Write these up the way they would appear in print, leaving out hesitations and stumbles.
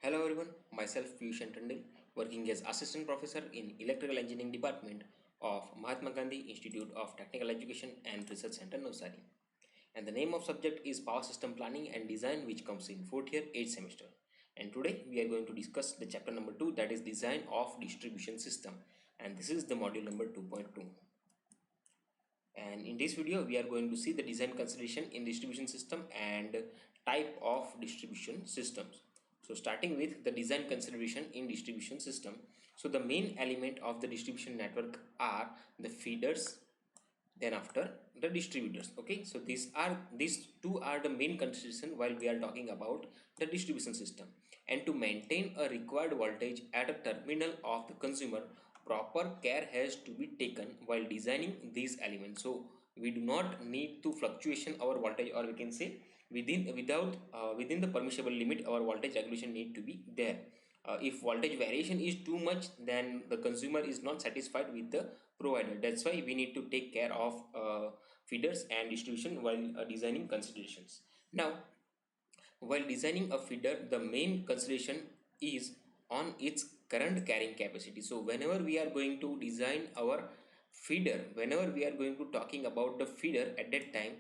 Hello everyone, myself Piyush Tandil, working as Assistant Professor in Electrical Engineering Department of Mahatma Gandhi Institute of Technical Education and Research Center, Navsari. And the name of subject is Power System Planning and Design, which comes in 4th year, 8th semester. And today we are going to discuss the chapter number 2, that is Design of Distribution System. And this is the module number 2.2. And in this video we are going to see the design consideration in distribution system and type of distribution systems. So starting with the design consideration in distribution system, so the main element of the distribution network are the feeders, then after the distributors. Okay, so these two are the main consideration while we are talking about the distribution system. And to maintain a required voltage at a terminal of the consumer, proper care has to be taken while designing these elements. So we do not need to fluctuation our voltage, or we can say within the permissible limit our voltage regulation need to be there. If voltage variation is too much, then the consumer is not satisfied with the provider. That's why we need to take care of feeders and distribution while designing considerations. Now, while designing a feeder, the main consideration is on its current carrying capacity. So whenever we are going to design our feeder, whenever we are going to talking about the feeder, at that time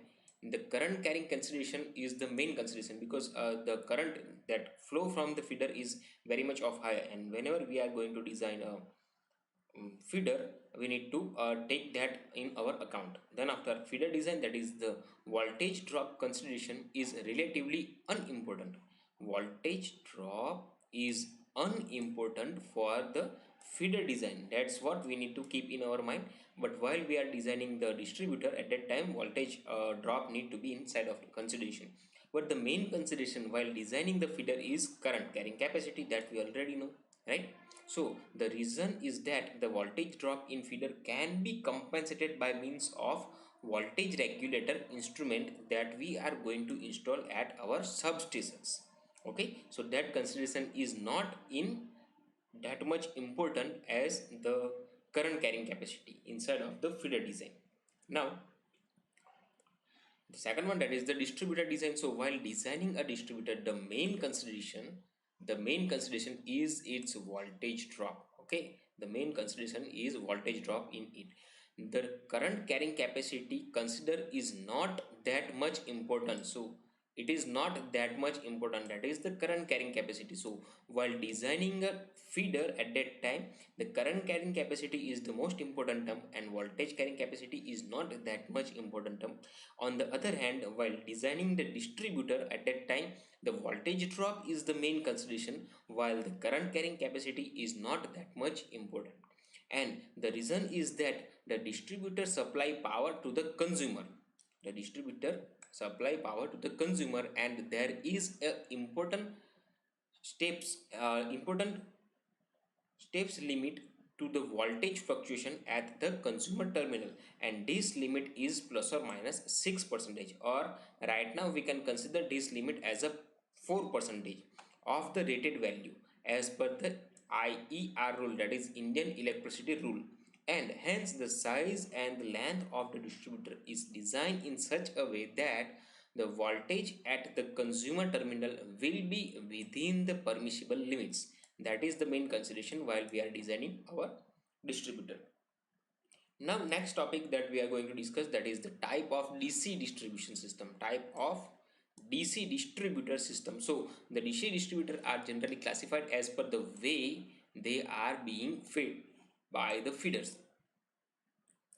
the current carrying consideration is the main consideration, because the current that flow from the feeder is very much of high, and whenever we are going to design a feeder, we need to take that in our account. Then after feeder design, that is the voltage drop consideration is relatively unimportant. Voltage drop is unimportant for the feeder design. That's what we need to keep in our mind. But while we are designing the distributor, at that time voltage drop need to be inside of the consideration. But the main consideration while designing the feeder is current carrying capacity, that we already know, right? So the reason is that the voltage drop in feeder can be compensated by means of voltage regulator instrument that we are going to install at our substations. Okay, so that consideration is not in that much important as the current carrying capacity inside of the feeder design. Now the second one, that is the distributor design. So while designing a distributor, the main consideration is its voltage drop. Okay, the main consideration is voltage drop in it. The current carrying capacity consider is not that much important. So it is not that much important, that is the current carrying capacity. So while designing a feeder, at that time the current carrying capacity is the most important term and voltage carrying capacity is not that much important term. On the other hand, while designing the distributor, at that time the voltage drop is the main consideration while the current carrying capacity is not that much important. And the reason is that the distributor supply power to the consumer. The distributor supply power to the consumer, and there is a important steps limit to the voltage fluctuation at the consumer terminal, and this limit is plus or minus 6 percentage, or right now we can consider this limit as a 4 percentage of the rated value as per the IER rule, that is Indian Electricity Rule. And hence the size and the length of the distributor is designed in such a way that the voltage at the consumer terminal will be within the permissible limits. That is the main consideration while we are designing our distributor. Now next topic that we are going to discuss, that is the type of DC distribution system. Type of DC distributor system. So the DC distributor are generally classified as per the way they are being fed by the feeders,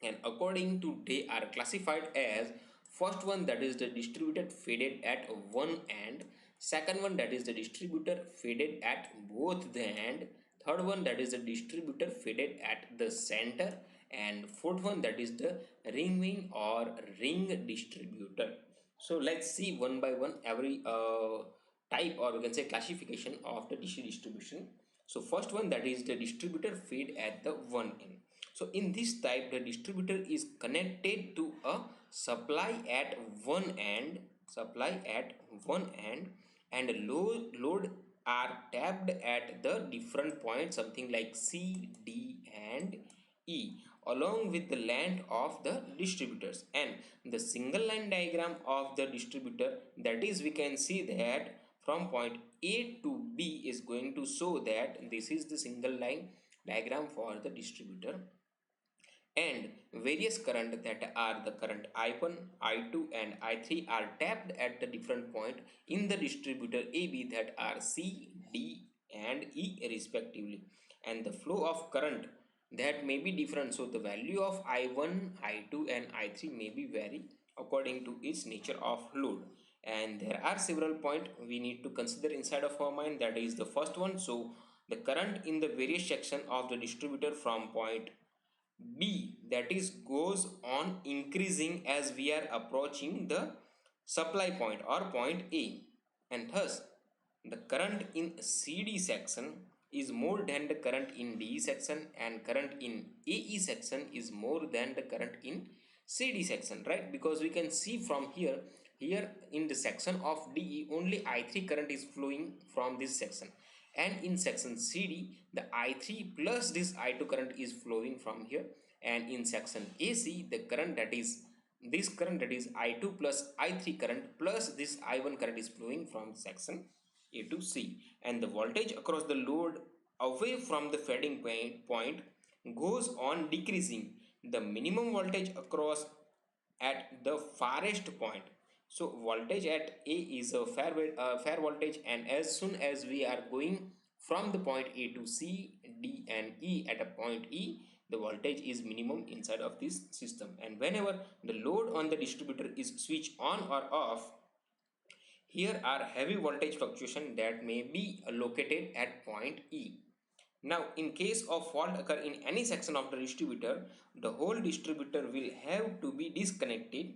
and according to they are classified as first one, that is the distributor faded at one end, second one, that is the distributor faded at both the end, third one, that is the distributor faded at the center, and fourth one, that is the ring wing or ring distributor. So let's see one by one every type, or we can say classification of the DC distribution. So first one, that is the distributor feed at the one end. So in this type, the distributor is connected to a supply at one end, and load are tapped at the different points, something like C, D, and E, along with the length of the distributors. And the single line diagram of the distributor, that is we can see that from point A to B is going to show that this is the single line diagram for the distributor, and various current that are the current I1, I2 and I3 are tapped at the different point in the distributor AB that are C, D and E respectively, and the flow of current that may be different. So the value of I1, I2 and I3 may be vary according to its nature of load, and there are several points we need to consider inside of our mind. That is the first one. So the current in the various section of the distributor from point B, that is goes on increasing as we are approaching the supply point or point A, and thus the current in CD section is more than the current in DE section, and current in AE section is more than the current in CD section, right? Because we can see from here in the section of DE only I3 current is flowing from this section, and in section CD the I3 plus this I2 current is flowing from here, and in section AC the current that is this current, that is I2 plus I3 current plus this I1 current is flowing from section A to C, and the voltage across the load away from the fading point goes on decreasing the minimum voltage across at the farthest point. So voltage at A is a fair voltage, and as soon as we are going from the point A to C, D and E at a point E, the voltage is minimum inside of this system. And whenever the load on the distributor is switched on or off, here are heavy voltage fluctuation that may be located at point E. Now, in case of fault occur in any section of the distributor, the whole distributor will have to be disconnected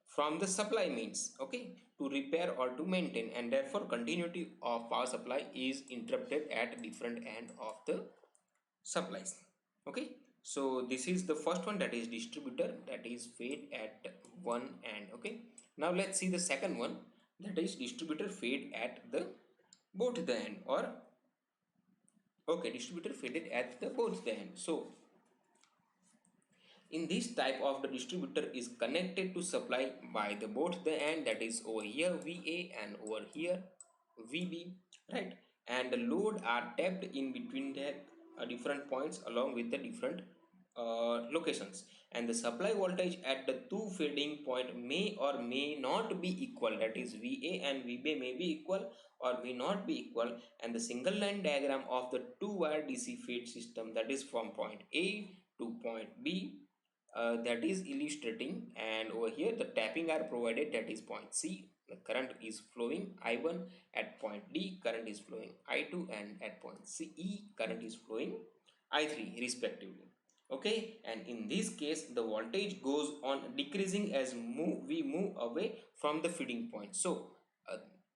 from the supply means, okay, to repair or to maintain, and therefore continuity of power supply is interrupted at different end of the supplies. Okay, so this is the first one, that is distributor that is fade at one end. Okay, now let's see the second one, that is distributor fade at the both the end, or okay, distributor faded at the both the end. So in this type of the distributor is connected to supply by the both the end, that is over here VA and over here VB, right? And the load are tapped in between the different points along with the different locations, and the supply voltage at the two fading point may or may not be equal, that is VA and VB may be equal or may not be equal, and the single line diagram of the two wire DC fade system, that is from point A to point B, that is illustrating, and over here the tapping are provided, that is point C the current is flowing I1, at point D current is flowing I2, and at point CE current is flowing I3 respectively. Okay, and in this case the voltage goes on decreasing as we move away from the feeding point. So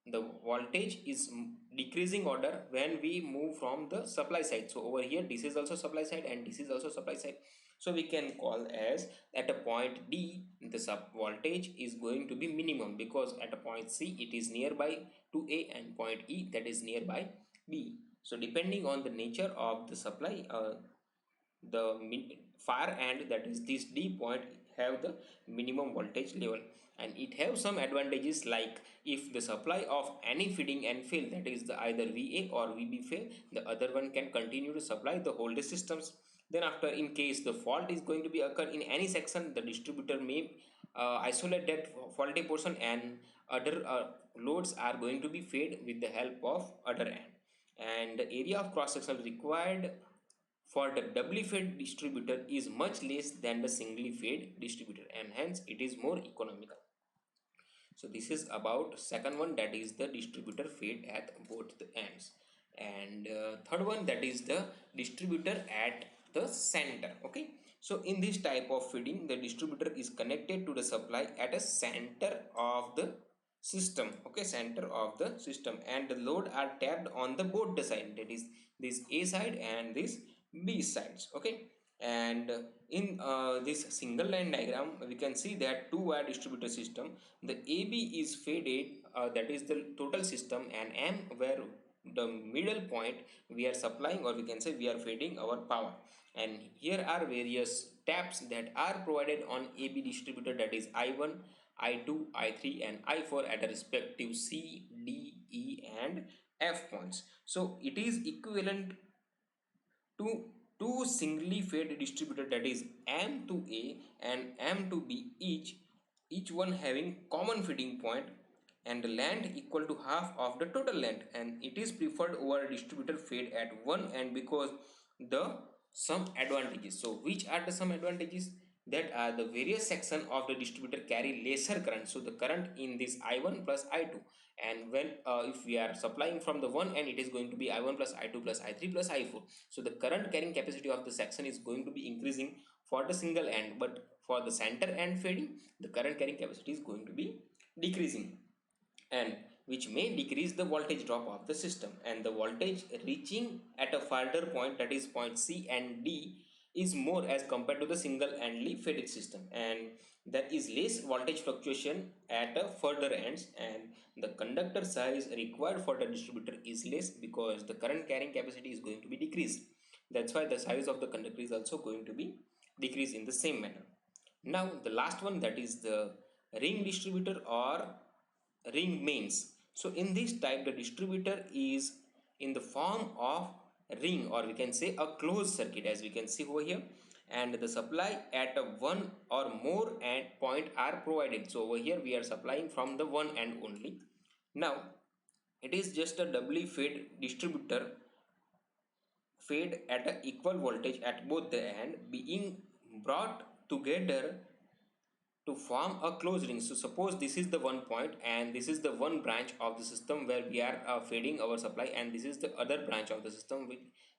the voltage is decreasing order when we move from the supply side. So over here this is also supply side and this is also supply side, so we can call as at a point D the sub voltage is going to be minimum, because at a point C it is nearby to A, and point E that is nearby B. So depending on the nature of the supply, the far end, that is this D point, have the minimum voltage level, and it have some advantages, like if the supply of any feeding end fail, that is the either VA or VB fail, the other one can continue to supply the whole systems. Then after, in case the fault is going to be occur in any section, the distributor may isolate that faulty portion, and other loads are going to be fed with the help of other end, and the area of cross section required for the doubly fed distributor is much less than the singly fed distributor, and hence it is more economical. So this is about second one, that is the distributor fed at both the ends, and third one, that is the distributor at the center. Okay, so in this type of feeding, the distributor is connected to the supply at a center of the system. Okay, center of the system, and the load are tapped on the both the side, that is this A side and this B sides. Okay, and in this single line diagram we can see that two wire distributor system, the AB is faded, that is the total system, and M where the middle point we are supplying, or we can say we are feeding our power, and here are various taps that are provided on AB distributor, that is I1, I2, I3 and I4 at a respective C, D, E and F points. So it is equivalent to two singly fed distributor, that is M to A and M to B, each one having common feeding point and length equal to half of the total length, and it is preferred over a distributor fed at one end because the some advantages. So which are the some advantages? That are the various section of the distributor carry lesser current, so the current in this I1 plus I2, and when if we are supplying from the one end, it is going to be I1 plus I2 plus I3 plus I4. So the current carrying capacity of the section is going to be increasing for the single end, but for the center end fading, the current carrying capacity is going to be decreasing, and which may decrease the voltage drop of the system, and the voltage reaching at a further point, that is point C and D, is more as compared to the single endly faded system, and there is less voltage fluctuation at a further ends, and the conductor size required for the distributor is less because the current carrying capacity is going to be decreased. That's why the size of the conductor is also going to be decreased in the same manner. Now the last one, that is the ring distributor or ring mains. So in this type, the distributor is in the form of ring, or we can say a closed circuit, as we can see over here, and the supply at a one or more end point are provided. So over here we are supplying from the one end only. Now it is just a doubly fed distributor, fed at a equal voltage at both the end, being brought together to form a closed ring. So suppose this is the one point and this is the one branch of the system where we are feeding our supply, and this is the other branch of the system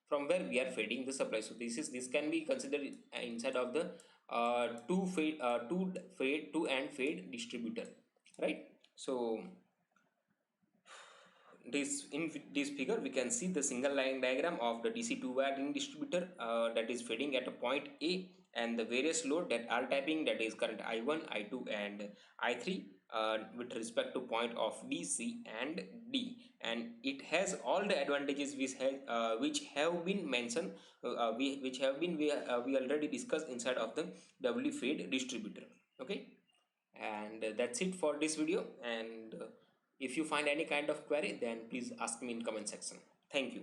from where we are feeding the supply. So this can be considered inside of the two and fade distributor, right? So in this figure we can see the single line diagram of the DC 2 wire ring distributor that is feeding at a point A, and the various load that are tapping, that is current I1, I2 and I3 with respect to point of D, C and D, and it has all the advantages which have been mentioned, we already discussed inside of the doubly fed distributor. Okay, and that's it for this video, and if you find any kind of query, then please ask me in comment section. Thank you.